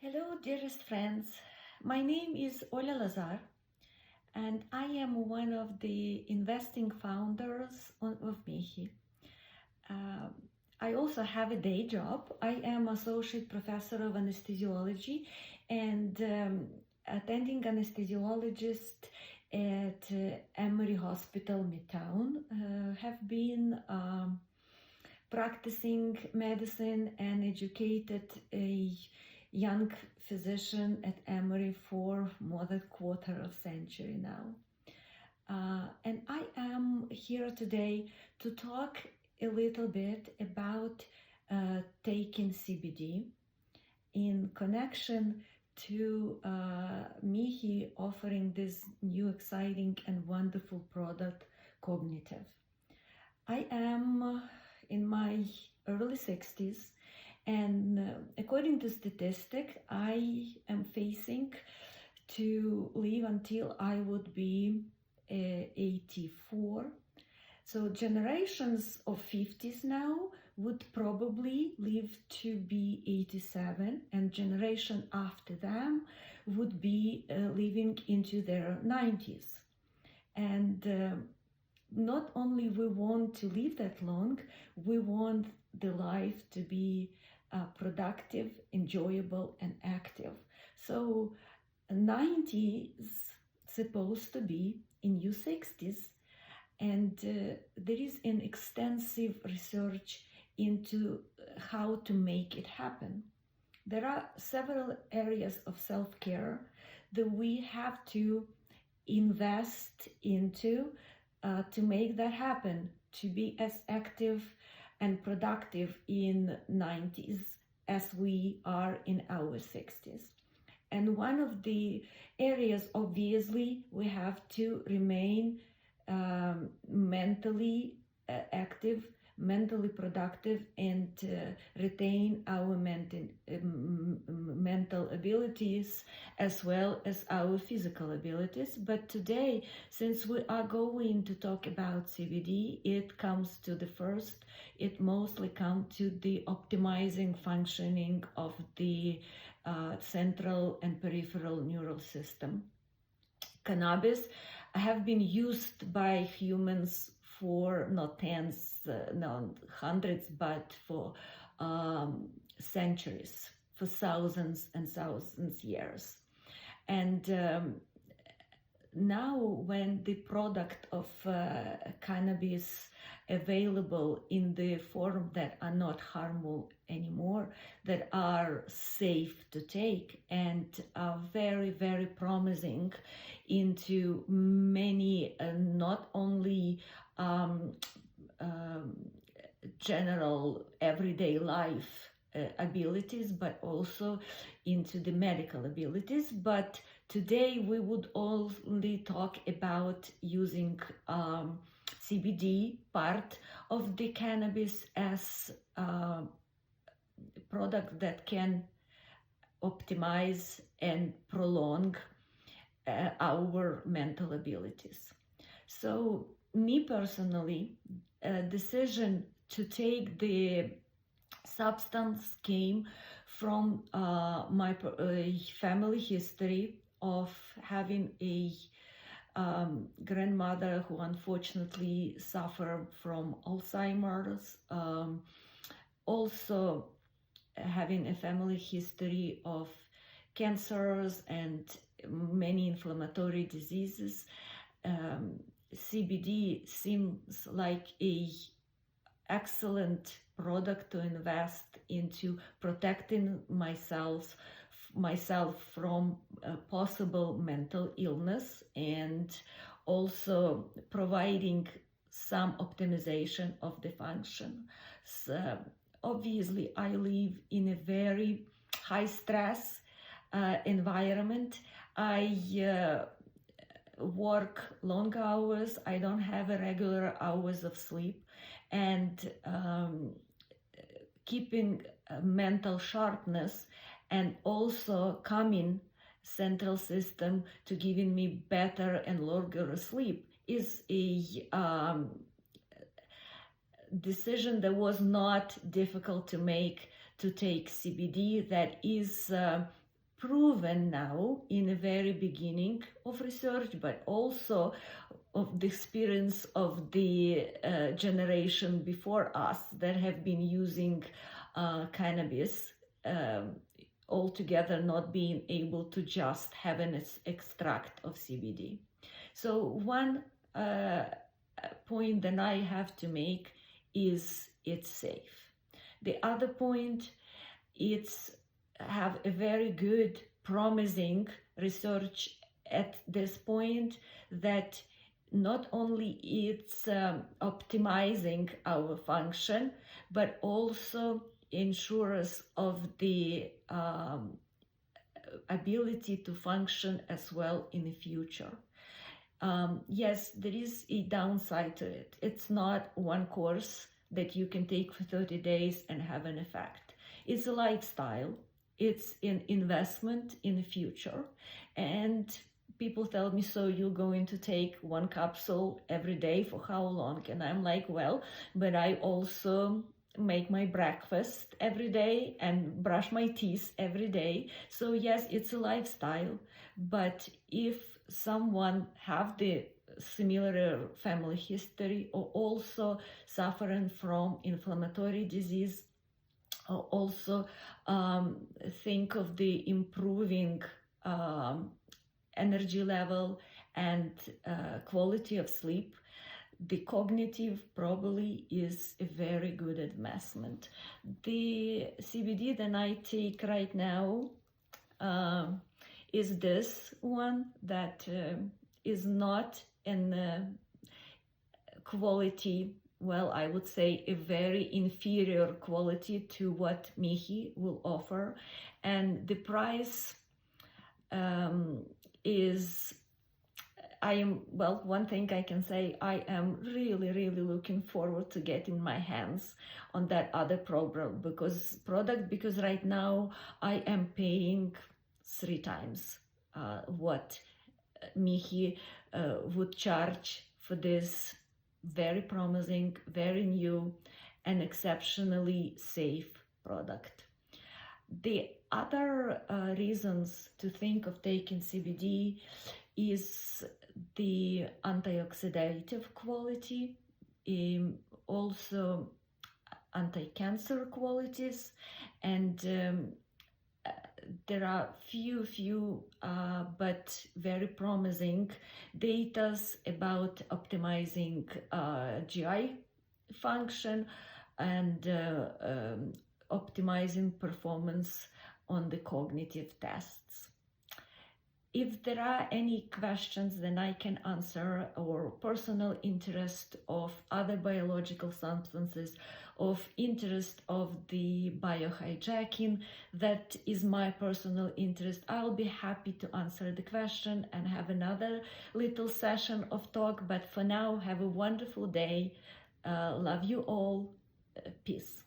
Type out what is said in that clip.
Hello, dearest friends. My name is Oля Lazar, and I am one of the investing founders of Mihi. Um, I also have a day job. I am Associate Professor of Anesthesiology and attending anesthesiologist at Emory Hospital, Midtown. Have been practicing medicine and educated a young physician at Emory for more than quarter of century now. And I am here today to talk a little bit about taking CBD in connection to Mihi offering this new exciting and wonderful product, Cognitive. I am in my early 60s, and according to statistics, I am facing to live until I would be 84. So generations of 50s now would probably live to be 87, and generation after them would be living into their 90s. And not only we want to live that long, we want the life to be productive, enjoyable, and active. So 90 is supposed to be in your 60s, and there is an extensive research into how to make it happen. There are several areas of self-care that we have to invest into to make that happen, to be as active and productive in 90s as we are in our 60s. And one of the areas, obviously, we have to remain mentally active, mentally productive, and retain our mental abilities as well as our physical abilities. But today, since we are going to talk about CBD, it comes to the first, it mostly comes to the optimizing functioning of the central and peripheral neural system. Cannabis have been used by humans for not tens, no hundreds, but for centuries, for thousands and thousands years. And now when the product of cannabis available in the form that are not harmful anymore, that are safe to take and are very, very promising into many, not only general everyday life abilities, but also into the medical abilities. But today we would only talk about using CBD part of the cannabis as a product that can optimize and prolong our mental abilities. So me personally, a decision to take the substance came from my family history of having a grandmother who unfortunately suffered from Alzheimer's, also having a family history of cancers and many inflammatory diseases. CBD seems like a excellent product to invest into protecting myself from possible mental illness, and also providing some optimization of the function. So obviously I live in a very high stress environment. I work long hours, I don't have a regular hours of sleep, and keeping mental sharpness and also calming central system to giving me better and longer sleep is a decision that was not difficult to make, to take CBD that is proven now in the very beginning of research, but also of the experience of the generation before us that have been using cannabis altogether, not being able to just have an extract of CBD. So one point that I have to make is it's safe. The other point, it's have a very good, promising research at this point that not only it's optimizing our function, but also ensures of the ability to function as well in the future. Yes, there is a downside to it. It's not one course that you can take for 30 days and have an effect. It's a lifestyle. It's an investment in the future. And people tell me, so you're going to take one capsule every day for how long? And I'm like, well, but I also make my breakfast every day and brush my teeth every day. So yes, it's a lifestyle. But if someone have the similar family history or also suffering from inflammatory disease, or also think of the improving energy level and quality of sleep, the cognitive probably is a very good investment. The CBD that I take right now is this one that is not in quality, well, I would say a very inferior quality to what Mihi will offer. And the price is, one thing I can say, I am really, really looking forward to getting my hands on that other product because right now I am paying 3 times what Mihi would charge for this very promising, very new, and exceptionally safe product. The other reasons to think of taking CBD is the antioxidative quality, also anti-cancer qualities, and there are few but very promising data about optimizing GI function and optimizing performance on the cognitive tests. If there are any questions that I can answer, or personal interest of other biological substances, of interest of the biohijacking, that is my personal interest, I'll be happy to answer the question and have another little session of talk. But for now, have a wonderful day. Love you all. Peace.